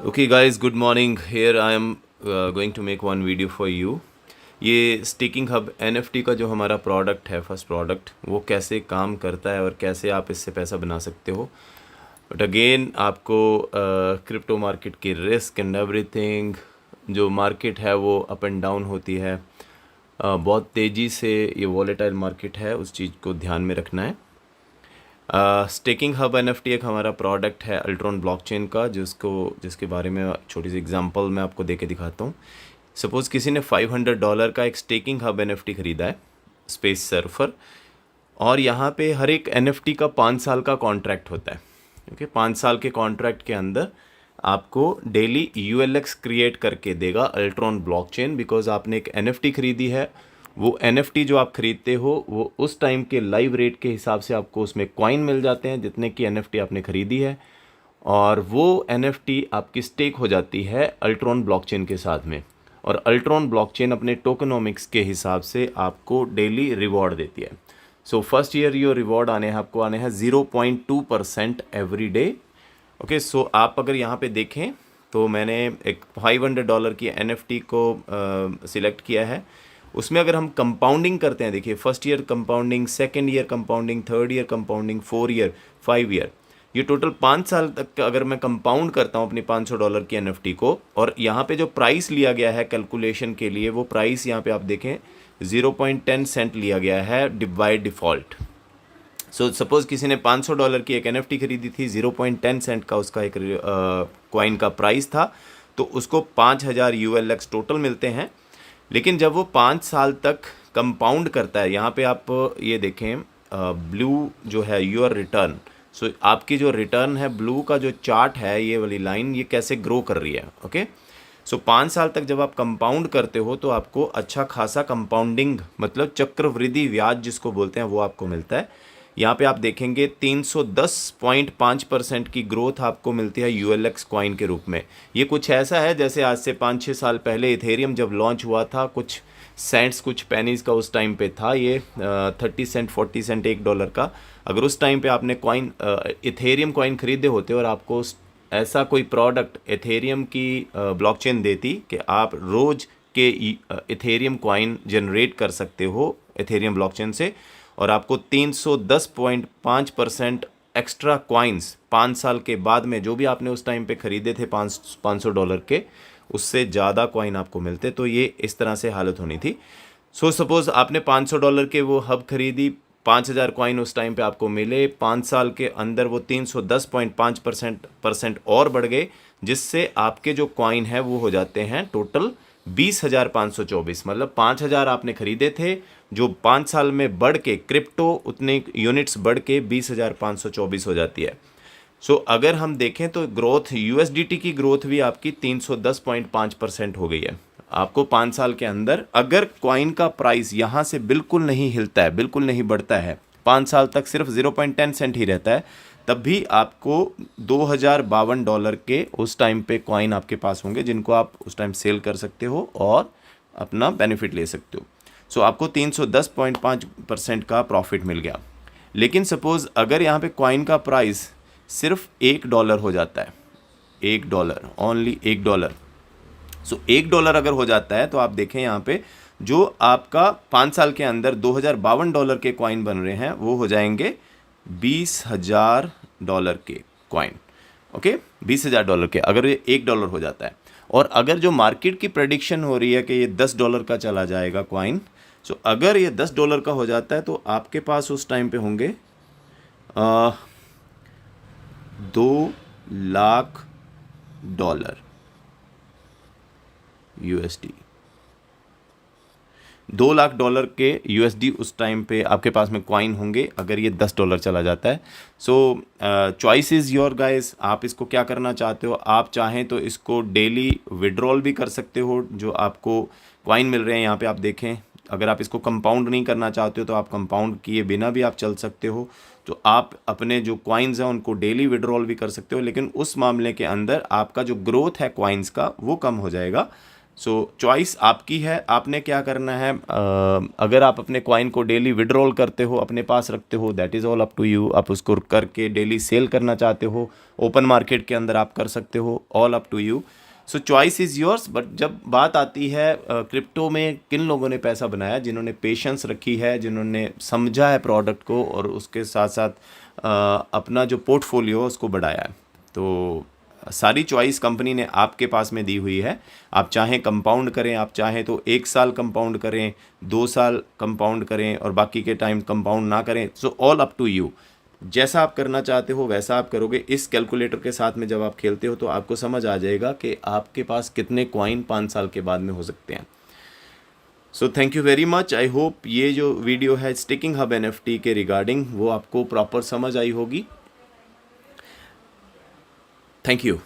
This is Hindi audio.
Okay guys, good morning. Here I am going to make one video for you. ये स्टेकिंग हब NFT का जो हमारा प्रोडक्ट है, फर्स्ट प्रोडक्ट, वो कैसे काम करता है और कैसे आप इससे पैसा बना सकते हो। बट अगेन आपको क्रिप्टो मार्केट की रिस्क एंड एवरीथिंग, जो मार्केट है वो अप एंड डाउन होती है, बहुत तेज़ी से ये वॉलेटाइल मार्केट है, उस चीज़ को ध्यान में रखना है। स्टेकिंग हब NFT एक हमारा प्रोडक्ट है अल्ट्रॉन ब्लॉकचेन का, जिसके बारे में छोटी सी एग्जांपल मैं आपको दे के दिखाता हूँ। सपोज़ किसी ने $500 का एक स्टेकिंग हब NFT ख़रीदा है, स्पेस सर्फर, और यहाँ पे हर एक NFT का 5 साल का कॉन्ट्रैक्ट होता है। ओके, 5 साल के कॉन्ट्रैक्ट के अंदर आपको डेली ULX क्रिएट करके देगा अल्ट्रॉन ब्लॉकचेन, बिकॉज आपने एक NFT ख़रीदी है। वो NFT जो आप ख़रीदते हो वो उस टाइम के लाइव रेट के हिसाब से आपको उसमें कॉइन मिल जाते हैं जितने की NFT आपने ख़रीदी है, और वो NFT आपकी स्टेक हो जाती है अल्ट्रॉन ब्लॉकचेन के साथ में। और अल्ट्रॉन ब्लॉकचेन अपने टोकनोमिक्स के हिसाब से आपको डेली रिवॉर्ड देती है। सो फर्स्ट ईयर यो रिवॉर्ड आपको आने हैं 0.2% एवरी डे। ओके, सो आप अगर यहाँ पे देखें तो मैंने एक $500 की NFT को सिलेक्ट किया है। उसमें अगर हम कंपाउंडिंग करते हैं, देखिए first year compounding, second year compounding, third year compounding, 4 year, 5 year, ये टोटल 5 साल तक का अगर मैं कंपाउंड करता हूँ अपनी $500 की NFT को, और यहाँ पे जो प्राइस लिया गया है कैलकुलेशन के लिए, वो प्राइस यहाँ पे आप देखें 0.10 सेंट लिया गया है बाय डिफ़ॉल्ट। सो सपोज़ किसी ने $500 की एक NFT खरीदी थी, 0.10 सेंट का उसका एक कॉइन का प्राइस था, तो उसको 5000 ULX टोटल मिलते हैं। लेकिन जब वो 5 साल तक कंपाउंड करता है, यहाँ पे आप ये देखें ब्लू जो है योर रिटर्न, सो आपकी जो रिटर्न है, ब्लू का जो चार्ट है, ये वाली लाइन, ये कैसे ग्रो कर रही है। ओके, सो 5 साल तक जब आप कंपाउंड करते हो तो आपको अच्छा खासा कंपाउंडिंग, मतलब चक्रवृद्धि ब्याज जिसको बोलते हैं, वो आपको मिलता है। यहाँ पे आप देखेंगे 310.5% की ग्रोथ आपको मिलती है ULX कॉइन के रूप में। ये कुछ ऐसा है जैसे आज से 5-6 साल पहले इथेरियम जब लॉन्च हुआ था, कुछ सेंट्स कुछ पेनीज का उस टाइम पे था, ये 30 सेंट 40 सेंट $1 का। अगर उस टाइम पे आपने कॉइन इथेरियम कॉइन खरीदे होते और आपको ऐसा कोई प्रोडक्ट इथेरियम की ब्लॉकचेन देती कि आप रोज़ के इथेरियम कॉइन जनरेट कर सकते हो इथेरियम ब्लॉकचेन से, और आपको 310.5% एक्स्ट्रा कॉइन्स 5 साल के बाद में, जो भी आपने उस टाइम पे ख़रीदे थे $500 के, उससे ज़्यादा कॉइन आपको मिलते। तो ये इस तरह से हालत होनी थी। सो सपोज़ आपने $500 के वो हब खरीदी, 5000 कॉइन उस टाइम पे आपको मिले, 5 साल के अंदर वो 310.5% और बढ़ गए, जिससे आपके जो कॉइन है वो हो जाते हैं टोटल 20,524। मतलब 5000 आपने खरीदे थे, जो 5 साल में बढ़ के क्रिप्टो उतने यूनिट्स बढ़ के 20,524 हो जाती है। सो अगर हम देखें तो ग्रोथ, USDT की ग्रोथ भी आपकी 310.5% हो गई है। आपको 5 साल के अंदर अगर कॉइन का प्राइस यहाँ से बिल्कुल नहीं हिलता है, बिल्कुल नहीं बढ़ता है, 5 साल तक सिर्फ 0.10 सेंट ही रहता है, तब भी आपको $2052 के उस टाइम पे कॉइन आपके पास होंगे, जिनको आप उस टाइम सेल कर सकते हो और अपना बेनिफिट ले सकते हो। सो आपको 310.5% का प्रॉफिट मिल गया। लेकिन सपोज़ अगर यहाँ पे कॉइन का प्राइस सिर्फ $1 हो जाता है, $1, ओनली $1, सो $1 अगर हो जाता है, तो आप देखें यहाँ पे जो आपका 5 साल के अंदर $2052 के कॉइन बन रहे हैं, वो हो जाएंगे $20,000 के कॉइन। ओके, $20,000 के अगर ये $1 हो जाता है। और अगर जो मार्केट की प्रेडिक्शन हो रही है कि ये $10 का चला जाएगा कॉइन, सो अगर ये $10 का हो जाता है तो आपके पास उस टाइम पे होंगे 2,00,000 USD, $2,00,000 के USD उस टाइम पे आपके पास में कॉइन होंगे अगर ये $10 चला जाता है। सो चॉइस इज़ योर गाइस, आप इसको क्या करना चाहते हो। आप चाहें तो इसको डेली विड्रॉल भी कर सकते हो, जो आपको कॉइन मिल रहे हैं यहाँ पे आप देखें। अगर आप इसको कंपाउंड नहीं करना चाहते हो तो आप कंपाउंड किए बिना भी आप चल सकते हो, तो आप अपने जो कॉइन्स हैं उनको डेली विड्रॉल भी कर सकते हो। लेकिन उस मामले के अंदर आपका जो ग्रोथ है कॉइन्स का, वो कम हो जाएगा, सो चॉइस आपकी है, आपने क्या करना है। अगर आप अपने कॉइन को डेली विड्रॉल करते हो, अपने पास रखते हो, that is all up to you. आप उसको करके डेली सेल करना चाहते हो, ओपन मार्केट के अंदर आप कर सकते हो, all up to you. So choice is yours. But जब बात आती है क्रिप्टो में किन लोगों ने पैसा बनाया, जिन्होंने पेशेंस रखी है, जिन्होंने समझा है प्रोडक्ट को और उसके साथ साथ अपना जो पोर्टफोलियो उसको बढ़ाया है। तो सारी चॉइस कंपनी ने आपके पास में दी हुई है। आप चाहें कंपाउंड करें, आप चाहें तो 1 साल कंपाउंड करें, 2 साल कंपाउंड करें और बाकी के टाइम कंपाउंड ना करें। So all up to you. जैसा आप करना चाहते हो वैसा आप करोगे। इस कैलकुलेटर के साथ में जब आप खेलते हो तो आपको समझ आ जाएगा कि आपके पास कितने कॉइन 5 साल के बाद में हो सकते हैं। So thank you very much. I hope ये जो वीडियो है स्टिकिंग हब NFT के रिगार्डिंग वो आपको प्रॉपर समझ आई होगी। Thank you.